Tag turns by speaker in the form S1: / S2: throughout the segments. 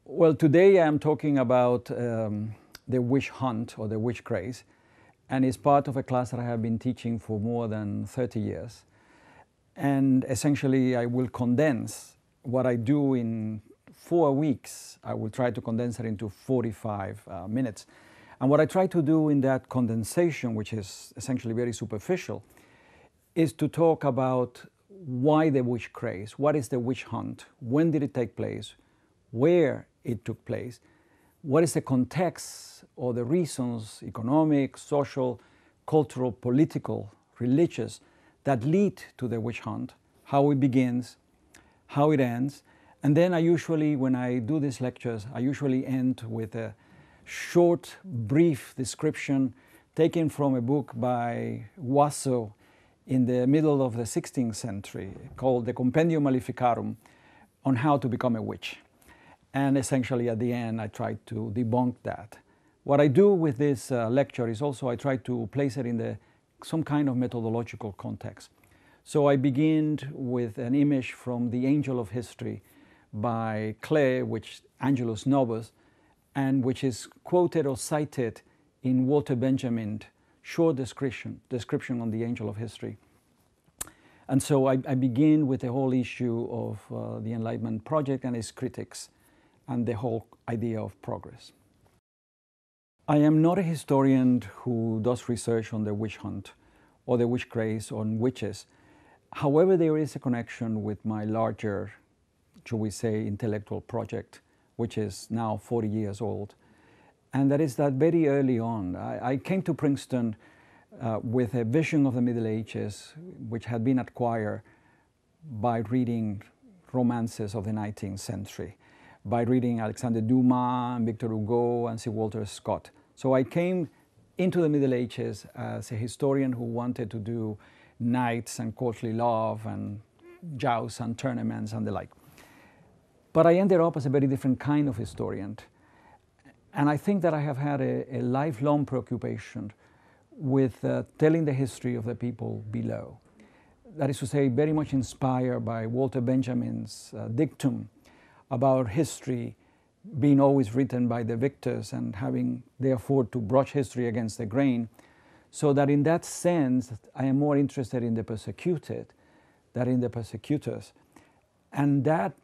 S1: Well, today I'm talking about the witch hunt or the witch craze, and it's part of a class that I have been teaching for more than 30 years. And essentially I will condense what I do in 4 weeks. I will try to condense it into 45 minutes. And what I try to do in that condensation, which is essentially very superficial, is to talk about why the witch craze, what is the witch hunt, when did it take place, where it took place, what is the context or the reasons, economic, social, cultural, political, religious, that lead to the witch hunt, how it begins, how it ends. And then I usually, when I do these lectures, I usually end with a short, brief description taken from a book by Wasso in the middle of the 16th century called the Compendium Maleficarum on how to become a witch. And essentially at the end I try to debunk that. What I do with this lecture is also I try to place it in some kind of methodological context. So I begin with an image from The Angel of History by Klee, which Angelus Novus, and which is quoted or cited in Walter Benjamin's short description on the Angel of History. And so I begin with the whole issue of the Enlightenment project and its critics and the whole idea of progress. I am not a historian who does research on the witch hunt or the witch craze on witches. However, there is a connection with my larger, should we say, intellectual project, which is now 40 years old. And that is that very early on, I came to Princeton with a vision of the Middle Ages, which had been acquired by reading romances of the 19th century, by reading Alexander Dumas, and Victor Hugo, and Sir Walter Scott. So I came into the Middle Ages as a historian who wanted to do knights and courtly love and jousts and tournaments and the like. But I ended up as a very different kind of historian. And I think that I have had a lifelong preoccupation with telling the history of the people below. That is to say, very much inspired by Walter Benjamin's dictum about history being always written by the victors and having therefore to brush history against the grain. So that in that sense, I am more interested in the persecuted than in the persecutors. And that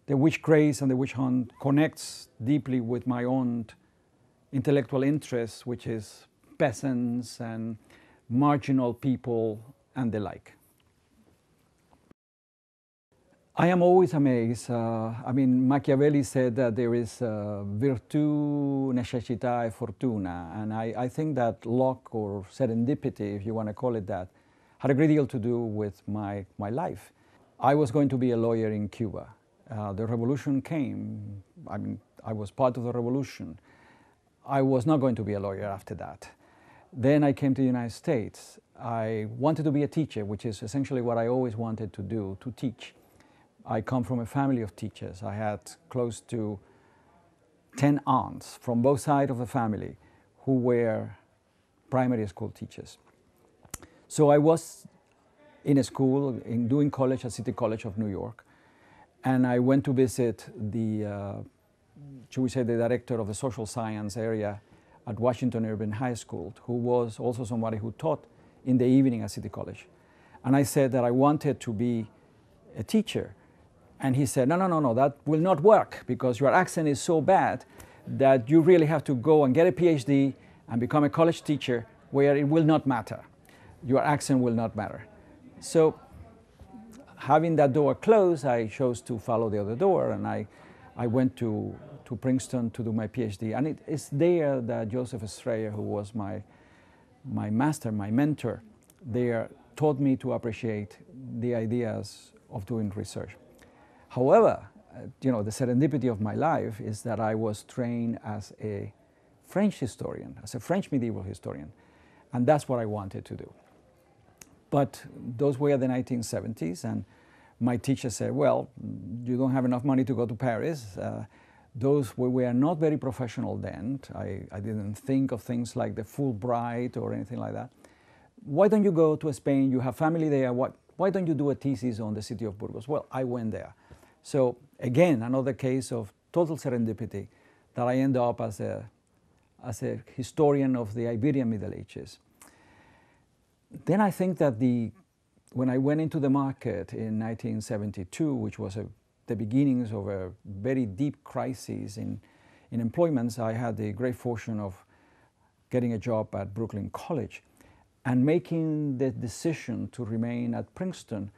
S1: the witch craze and the witch hunt connects deeply with my own intellectual interests, which is peasants and marginal people and the like. I am always amazed. Machiavelli said that there is virtù, necessità, e fortuna. And I think that luck or serendipity, if you want to call it that, had a great deal to do with my life. I was going to be a lawyer in Cuba. The revolution came. I was part of the revolution. I was not going to be a lawyer after that. Then I came to the United States. I wanted to be a teacher, which is essentially what I always wanted to do, to teach. I come from a family of teachers. I had close to 10 aunts from both sides of the family who were primary school teachers. So I was in a school, doing college at City College of New York, and I went to visit the, should we say, the director of the social science area at Washington Irving High School, who was also somebody who taught in the evening at City College. And I said that I wanted to be a teacher. And he said, no, that will not work because your accent is so bad that you really have to go and get a PhD and become a college teacher where it will not matter. Your accent will not matter. So having that door closed, I chose to follow the other door, and I went to Princeton to do my PhD. And it's there that Joseph Estrella, who was my master, my mentor, there taught me to appreciate the ideas of doing research. However, the serendipity of my life is that I was trained as a French historian, as a French medieval historian, and that's what I wanted to do. But those were the 1970s, and my teacher said, well, you don't have enough money to go to Paris. We were not very professional then. I didn't think of things like the Fulbright or anything like that. Why don't you go to Spain? You have family there. Why don't you do a thesis on the city of Burgos? Well, I went there. So again, another case of total serendipity that I end up as a historian of the Iberian Middle Ages. Then I think that when I went into the market in 1972, which was the beginnings of a very deep crisis in employments, I had the great fortune of getting a job at Brooklyn College and making the decision to remain at Princeton,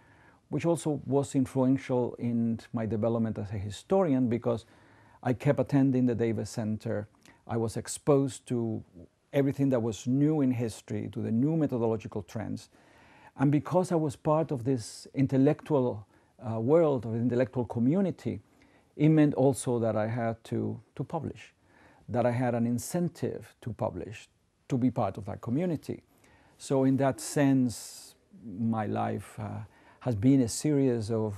S1: which also was influential in my development as a historian because I kept attending the Davis Center. I was exposed to everything that was new in history, to the new methodological trends. And because I was part of this intellectual world, of the intellectual community, it meant also that I had to publish, that I had an incentive to publish, to be part of that community. So in that sense, my life has been a series of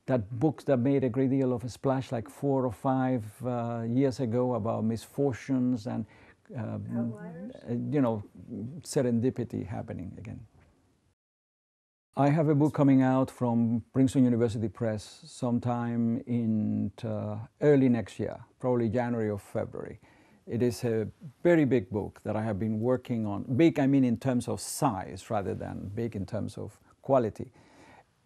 S1: that books that made a great deal of a splash like 4 or 5 years ago about misfortunes and serendipity happening again. I have a book coming out from Princeton University Press sometime in early next year, probably January or February. It is a very big book that I have been working on. Big, I mean in terms of size rather than big in terms of quality.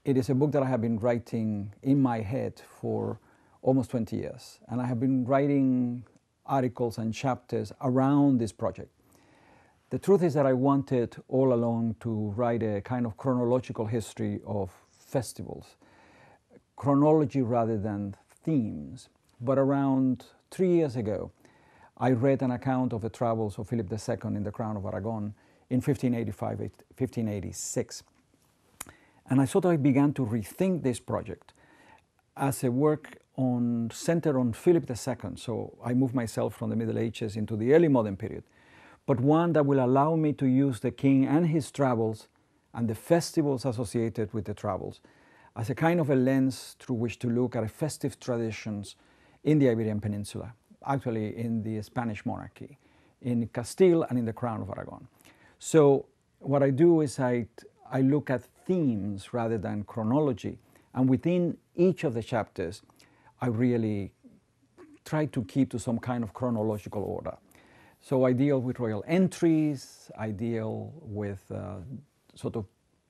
S1: It is a book that I have been writing in my head for almost 20 years. And I have been writing articles and chapters around this project. The truth is that I wanted all along to write a kind of chronological history of festivals. Chronology rather than themes. But around 3 years ago, I read an account of the travels of Philip II in the Crown of Aragon in 1585, 1586. And I sort of began to rethink this project as a work centered on Philip II. So I moved myself from the Middle Ages into the early modern period, but one that will allow me to use the king and his travels and the festivals associated with the travels as a kind of a lens through which to look at festive traditions in the Iberian Peninsula, actually in the Spanish monarchy, in Castile and in the Crown of Aragon. So what I do is I look at themes rather than chronology, and within each of the chapters, I really try to keep to some kind of chronological order. So I deal with royal entries, I deal with sort of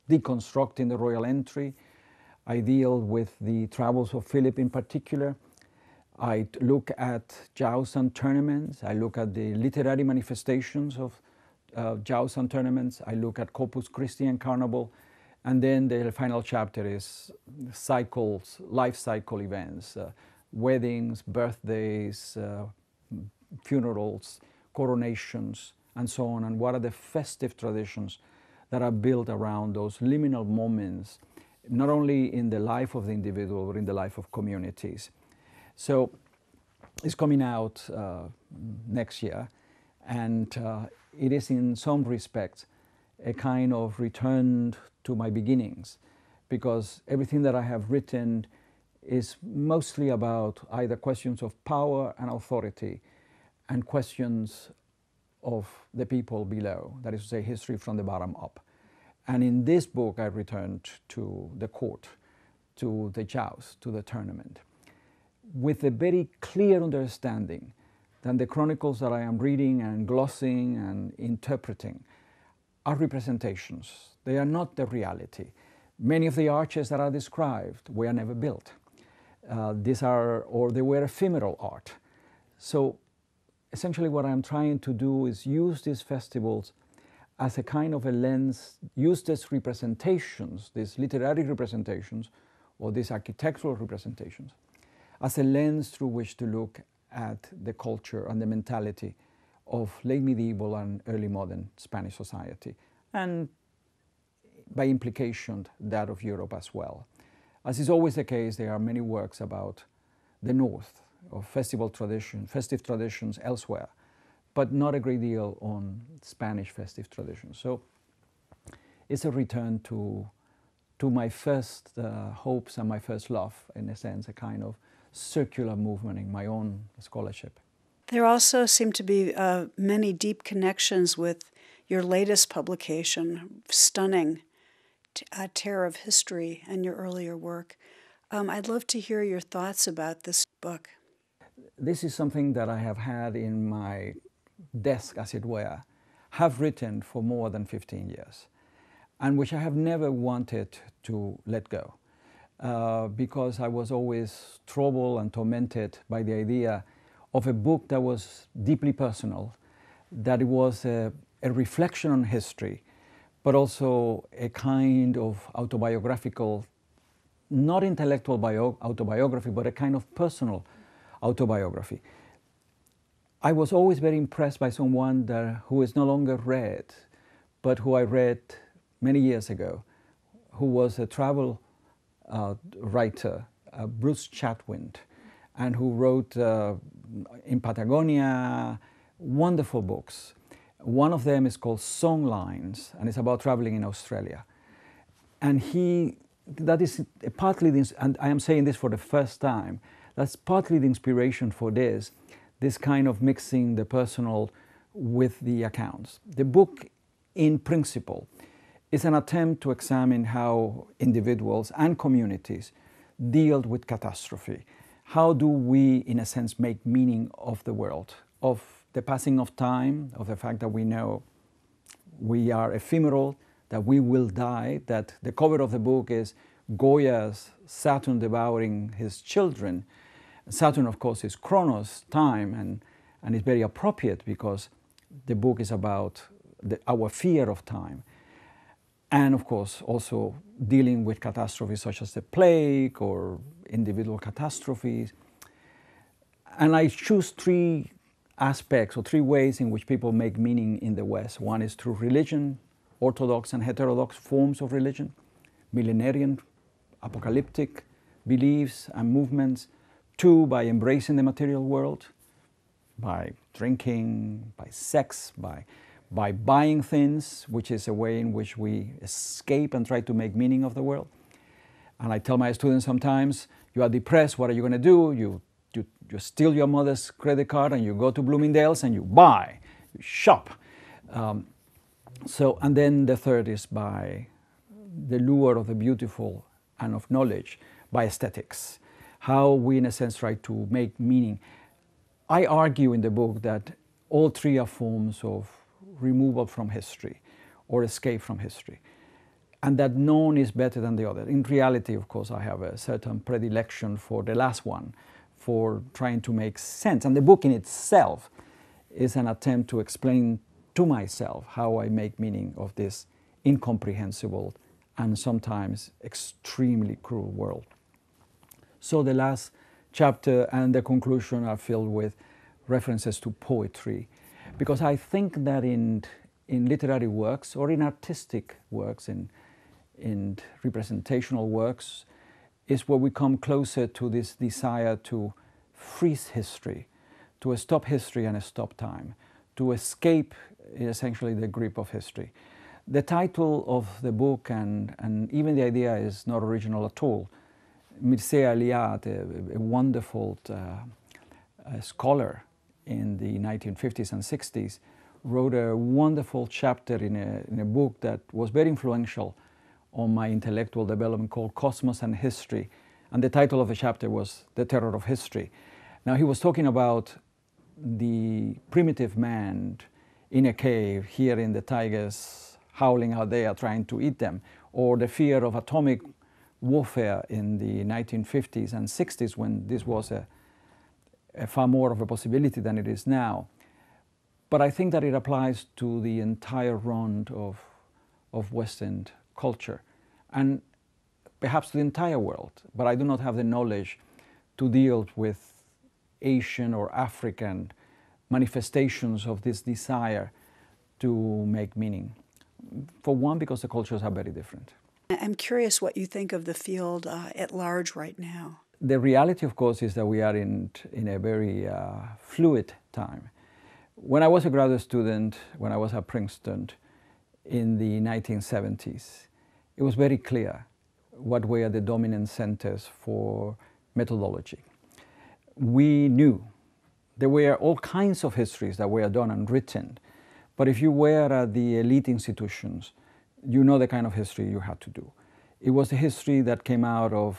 S1: deconstructing the royal entry, I deal with the travels of Philip in particular, I look at jousts and tournaments, I look at the literary manifestations of jousts and tournaments, I look at Corpus Christi and Carnival, and then the final chapter is cycles, life cycle events, weddings, birthdays, funerals, coronations, and so on, and what are the festive traditions that are built around those liminal moments, not only in the life of the individual, but in the life of communities. So it's coming out next year, and it is in some respects a kind of return to my beginnings, because everything that I have written is mostly about either questions of power and authority and questions of the people below, that is to say, history from the bottom up. And in this book, I returned to the court, to the joust, to the tournament, with a very clear understanding that the chronicles that I am reading and glossing and interpreting are representations. They are not the reality. Many of the arches that are described were never built. They were ephemeral art. So essentially what I'm trying to do is use these festivals as a kind of a lens, use these representations, these literary representations, or these architectural representations, as a lens through which to look at the culture and the mentality of late medieval and early modern Spanish society, and by implication that of Europe as well. As is always the case, there are many works about the north of festive traditions elsewhere, but not a great deal on Spanish festive traditions. So it's a return to my first hopes and my first love, in a sense, a kind of circular movement in my own scholarship.
S2: There also seem to be many deep connections with your latest publication, stunning, A Tear of History, and your earlier work. I'd love to hear your thoughts about this book.
S1: This is something that I have had in my desk, as it were, have written for more than 15 years, and which I have never wanted to let go, because I was always troubled and tormented by the idea of a book that was deeply personal, that it was a reflection on history, but also a kind of autobiographical, not intellectual autobiography, but a kind of personal autobiography. I was always very impressed by someone who is no longer read, but who I read many years ago, who was a travel writer, Bruce Chatwin, and who wrote in Patagonia wonderful books. One of them is called Songlines, and it's about traveling in Australia. And that is partly this, and I am saying this for the first time, that's partly the inspiration for this kind of mixing the personal with the accounts. The book, in principle, is an attempt to examine how individuals and communities deal with catastrophe. How do we, in a sense, make meaning of the world, of the passing of time, of the fact that we know we are ephemeral, that we will die, that the cover of the book is Goya's Saturn devouring his children. Saturn, of course, is Chronos, time, and it's very appropriate because the book is about our fear of time. And, of course, also dealing with catastrophes such as the plague or individual catastrophes. And I choose three aspects or three ways in which people make meaning in the West. One is through religion, orthodox and heterodox forms of religion, millenarian, apocalyptic beliefs and movements. Two, by embracing the material world, by drinking, by sex, by buying things, which is a way in which we escape and try to make meaning of the world. And I tell my students sometimes, you are depressed, what are you going to do? You steal your mother's credit card and you go to Bloomingdale's and you buy, you shop. And then the third is by the lure of the beautiful and of knowledge, by aesthetics. How we, in a sense, try to make meaning. I argue in the book that all three are forms of removal from history or escape from history, and that none is better than the other. In reality, of course, I have a certain predilection for the last one, for trying to make sense. And the book in itself is an attempt to explain to myself how I make meaning of this incomprehensible and sometimes extremely cruel world. So the last chapter and the conclusion are filled with references to poetry, because I think that in literary works or in artistic works, in representational works, is where we come closer to this desire to freeze history, to stop history and stop time, to escape essentially the grip of history. The title of the book and even the idea is not original at all. Mircea Eliade, a wonderful scholar in the 1950s and 60s, wrote a wonderful chapter in a book that was very influential on my intellectual development called Cosmos and History. And the title of the chapter was The Terror of History. Now he was talking about the primitive man in a cave, hearing the tigers howling out there trying to eat them, or the fear of atomic warfare in the 1950s and 60s, when this was a far more of a possibility than it is now. But I think that it applies to the entire round of Western culture and perhaps to the entire world. But I do not have the knowledge to deal with Asian or African manifestations of this desire to make meaning. For one, because the cultures are very different.
S2: I'm curious what you think of the field at large right now.
S1: The reality, of course, is that we are in a very fluid time. When I was a graduate student, when I was at Princeton in the 1970s, it was very clear what were the dominant centers for methodology. We knew there were all kinds of histories that were done and written, but if you were at the elite institutions, you know the kind of history you had to do. It was the history that came out of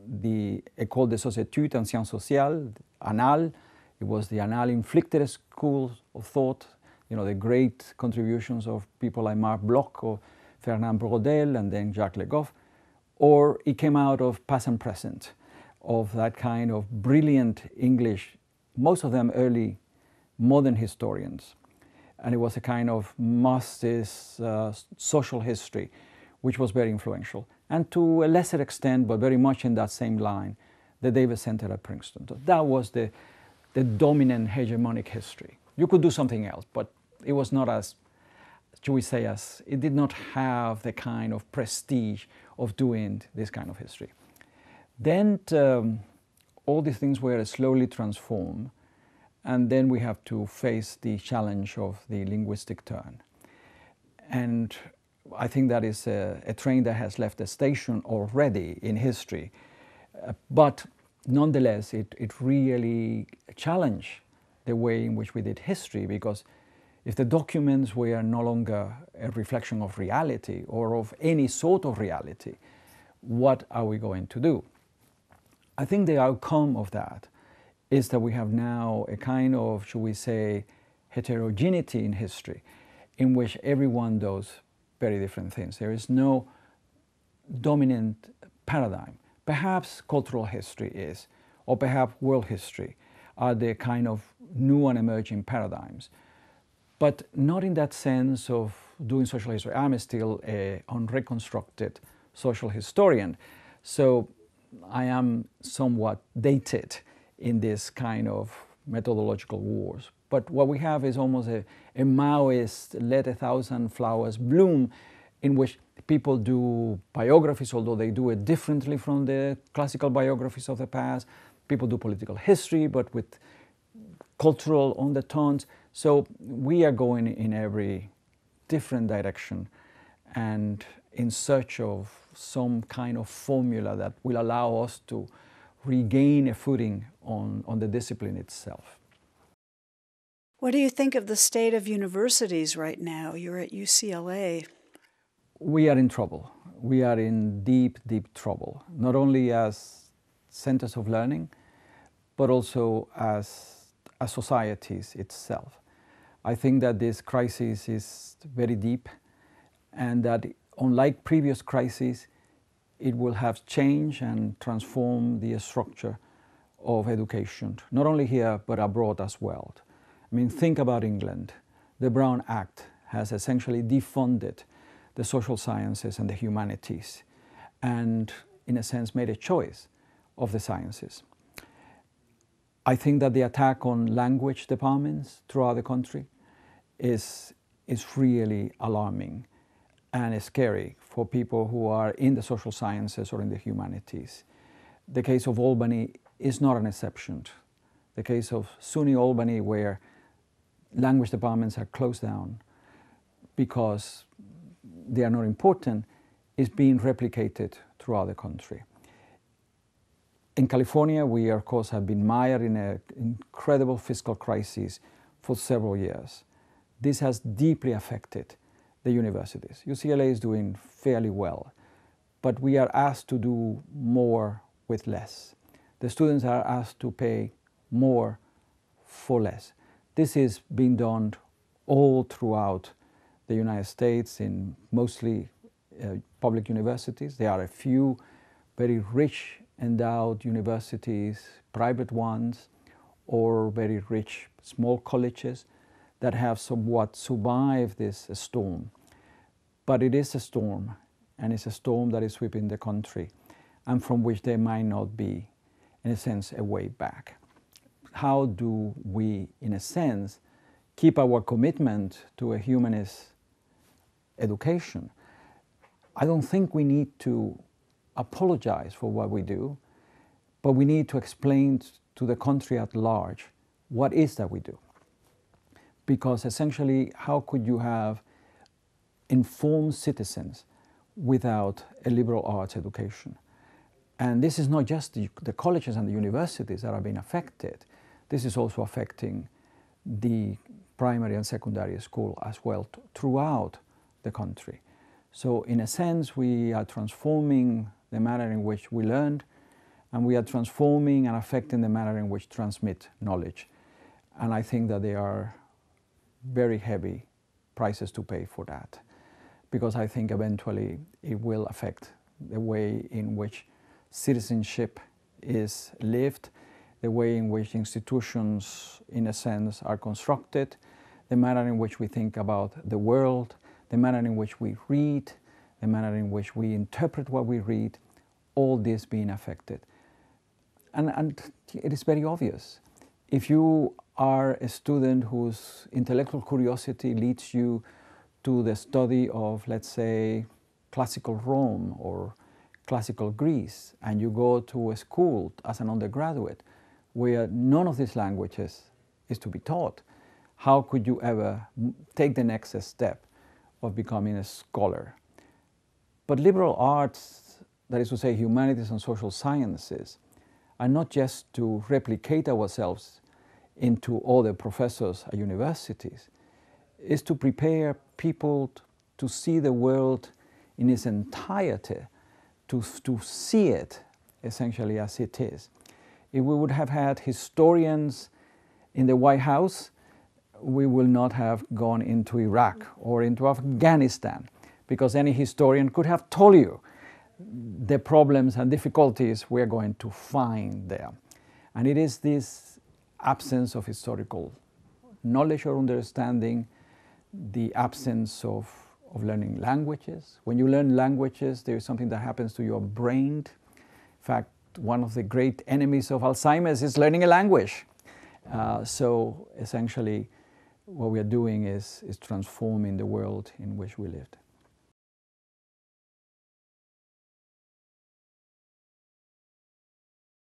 S1: the École des Sociétés en Sciences Sociales, ANAL. It was the ANAL-inflicted school of thought, you know, the great contributions of people like Marc Bloch or Fernand Braudel and then Jacques Le Goff. Or it came out of past and present, of that kind of brilliant English, most of them early modern historians. And it was a kind of Marxist social history, which was very influential. And to a lesser extent, but very much in that same line, the Davis Center at Princeton. So that was the dominant hegemonic history. You could do something else, but it was not as, should we say, it did not have the kind of prestige of doing this kind of history. Then all these things were slowly transformed, and then we have to face the challenge of the linguistic turn. And I think that is a train that has left the station already in history, but nonetheless it really challenged the way in which we did history, because if the documents were no longer a reflection of reality or of any sort of reality, what are we going to do? I think the outcome of that is that we have now a kind of, should we say, heterogeneity in history in which everyone does very different things. There is no dominant paradigm. Perhaps cultural history is, or perhaps world history are the kind of new and emerging paradigms. But not in that sense of doing social history. I'm still an unreconstructed social historian, so I am somewhat dated in this kind of methodological wars. But what we have is almost a Maoist let 1,000 flowers bloom, in which people do biographies, although they do it differently from the classical biographies of the past. People do political history, but with cultural undertones. So we are going in every different direction and in search of some kind of formula that will allow us to regain a footing on the discipline itself.
S2: What do you think of the state of universities right now? You're at UCLA.
S1: We are in trouble. We are in deep, deep trouble, not only as centers of learning, but also as societies itself. I think that this crisis is very deep, and that unlike previous crises, it will have changed and transformed the structure of education, not only here, but abroad as well. I mean, think about England. The Brown Act has essentially defunded the social sciences and the humanities, and in a sense made a choice of the sciences. I think that the attack on language departments throughout the country is really alarming and scary for people who are in the social sciences or in the humanities. The case of Albany is not an exception. The case of SUNY Albany, where language departments are closed down because they are not important, is being replicated throughout the country. In California, we of course have been mired in an incredible fiscal crisis for several years. This has deeply affected the universities. UCLA is doing fairly well, but we are asked to do more with less. The students are asked to pay more for less. This is being done all throughout the United States in mostly public universities. There are a few very rich endowed universities, private ones, or very rich small colleges that have somewhat survived this storm. But it is a storm, and it's a storm that is sweeping the country, and from which there might not be, in a sense, a way back. How do we, in a sense, keep our commitment to a humanist education? I don't think we need to apologize for what we do, but we need to explain to the country at large what is that we do. Because essentially, how could you have informed citizens without a liberal arts education? And this is not just the colleges and the universities that are being affected. This is also affecting the primary and secondary school as well throughout the country. So in a sense, we are transforming the manner in which we learned, and we are transforming and affecting the manner in which transmit knowledge. And I think that there are very heavy prices to pay for that, because I think eventually it will affect the way in which citizenship is lived, the way in which institutions, in a sense, are constructed, the manner in which we think about the world, the manner in which we read, the manner in which we interpret what we read, all this being affected. And it is very obvious. If you are a student whose intellectual curiosity leads you to the study of, let's say, classical Rome or classical Greece, and you go to a school as an undergraduate where none of these languages is to be taught, how could you ever take the next step of becoming a scholar? But liberal arts, that is to say humanities and social sciences, are not just to replicate ourselves into other professors at universities. It's to prepare people to see the world in its entirety, to see it essentially as it is. If we would have had historians in the White House, we will not have gone into Iraq or into Afghanistan, because any historian could have told you the problems and difficulties we're going to find there. And it is this absence of historical knowledge or understanding, the absence of learning languages. When you learn languages, there is something that happens to your brain. In fact, one of the great enemies of Alzheimer's is learning a language. So essentially, what we are doing is transforming the world in which we lived.